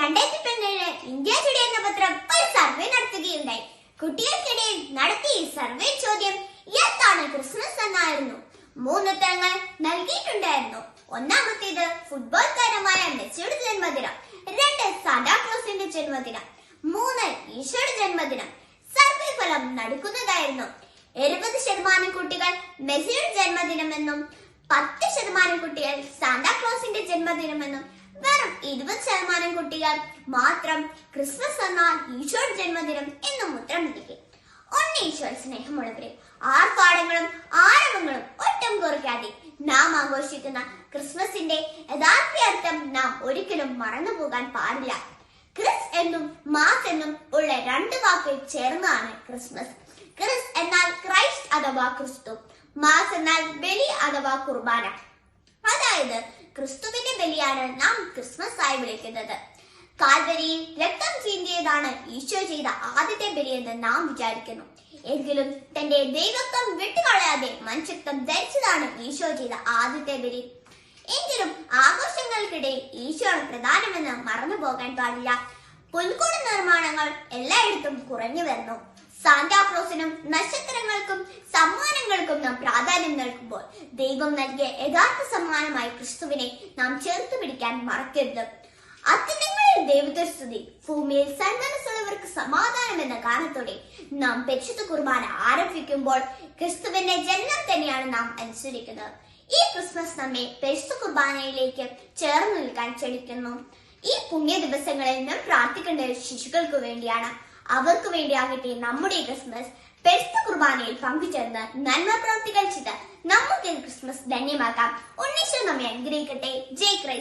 2017 India today എന്ന പത്രം ഒരു സർവേ നടത്തുകയുണ്ടായി. കുട്ടികൾക്കിടയിൽ നടത്തിയ ഈ സർവേ ചോദ്യം എന്താണ് ക്രിസ്മസ് എന്നായിരുന്നു. 3 ഉത്തരങ്ങൾ നൽകിയിട്ടുണ്ടായിരുന്നു. ഒന്നാമത്തേത് ഫുട്ബോൾ താരമായ മെസ്സിയുടെ ജന്മദിനം, 2 സാന്റാക്ലോസിന്റെ ജന്മദിനം, 3 ഈശോയുടെ ജന്മദിനം. സർവേ ഫലം നടക്കുന്നതായിരുന്നു. 70% കുട്ടികൾ മെസ്സിയുടെ ജന്മദിനമെന്നും 10% കുട്ടികൾ സാന്റാക്ലോസിന്റെ ജന്മദിനമെന്നും വെറും 20% കുട്ടികൾ മാത്രം ക്രിസ്മസ് എന്നാൽ ഈശോയുടെ ജന്മദിനം എന്നും ഉത്തരം നൽകി. ഈശോയുടെ സ്നേഹമുള്ളവരെ, ആർഭാടങ്ങളും ആരവങ്ങളും ഒട്ടും കുറയ്ക്കാതെ നാം ആഘോഷിക്കുന്ന ക്രിസ്മസിന്റെ യഥാർത്ഥ അർത്ഥം നാം ഒരിക്കലും മറന്നു പോകാൻ പാടില്ല. ക്രിസ് എന്നും മാസ് എന്നും ഉള്ള 2 വാക്കുകൾ ചേർന്നതാണ് ക്രിസ്മസ്. ക്രിസ് എന്നാൽ ക്രൈസ്റ്റ് അഥവാ ക്രിസ്തു, മാസ് എന്നാൽ ബലി അഥവാ കുർബാന. അതായത് ക്രിസ്തുവിന്റെ ബലിയാണ് നാം ക്രിസ്മസ് ആയി വിളിക്കുന്നത്. കാൽവരിയിൽ രക്തം ചീന്തിയതാണ് ഈശോ ചെയ്ത ആദ്യത്തെ ബലിയെന്ന് നാം വിചാരിക്കുന്നു. എങ്കിലും തന്റെ ദൈവത്വം വിട്ടുകളയാതെ മനുഷ്യത്വം ധരിച്ചതാണ് ഈശോ ചെയ്ത ആദ്യത്തെ ബലി. എങ്കിലും ആഘോഷങ്ങൾക്കിടയിൽ ഈശോയാണ് പ്രധാനമെന്ന് മറന്നു പോകാൻ പാടില്ല. പുൽക്കൂട് നിർമ്മാണങ്ങൾ എല്ലായിടത്തും കുറഞ്ഞു വരുന്നു. സാന്റാക്ലോസിനും നക്ഷത്രങ്ങൾക്കും സമ്മാനങ്ങൾക്കും നാം പ്രാധാന്യം നൽകുമ്പോൾ ദൈവം നൽകിയ യഥാർത്ഥ സമ്മാനമായ ക്രിസ്തുവിനെ നാം ചേർത്ത് പിടിക്കാൻ മറക്കരുത്. അത്യുന്നതങ്ങളിൽ ദൈവത്തെ സ്തുതി, ഭൂമിയിൽ സന്മനസ്സുള്ളവർക്ക് സമാധാനം എന്ന ഗാനത്തോടെ നാം പരിശുദ്ധ കുർബാന ആരംഭിക്കുമ്പോൾ ക്രിസ്തുവിന്റെ ജന്മം തന്നെയാണ് നാം അനുസരിക്കുന്നത്. ഈ ക്രിസ്മസ് നമ്മെ പരിശുദ്ധ കുർബാനയിലേക്ക് ചേർന്ന് നിൽക്കാൻ ക്ഷണിക്കുന്നു. ഈ പുണ്യ ദിവസങ്ങളിൽ നാം പ്രാർത്ഥിക്കേണ്ട ശിശുക്കൾക്ക് വേണ്ടിയാണ്. അവർക്ക് വേണ്ടിയാകട്ടെ നമ്മുടെ ക്രിസ്മസ്. പരിശുദ്ധ കുർബാനയിൽ പങ്കുചേർന്ന് നന്മ പ്രവർത്തികൾ ചെയ്ത് നമുക്ക് ക്രിസ്മസ് ധന്യമാക്കാം. ഉണ്ണീശോ നമ്മെ അനുഗ്രഹിക്കട്ടെ. ജയ് ക്രൈസ്റ്റ്.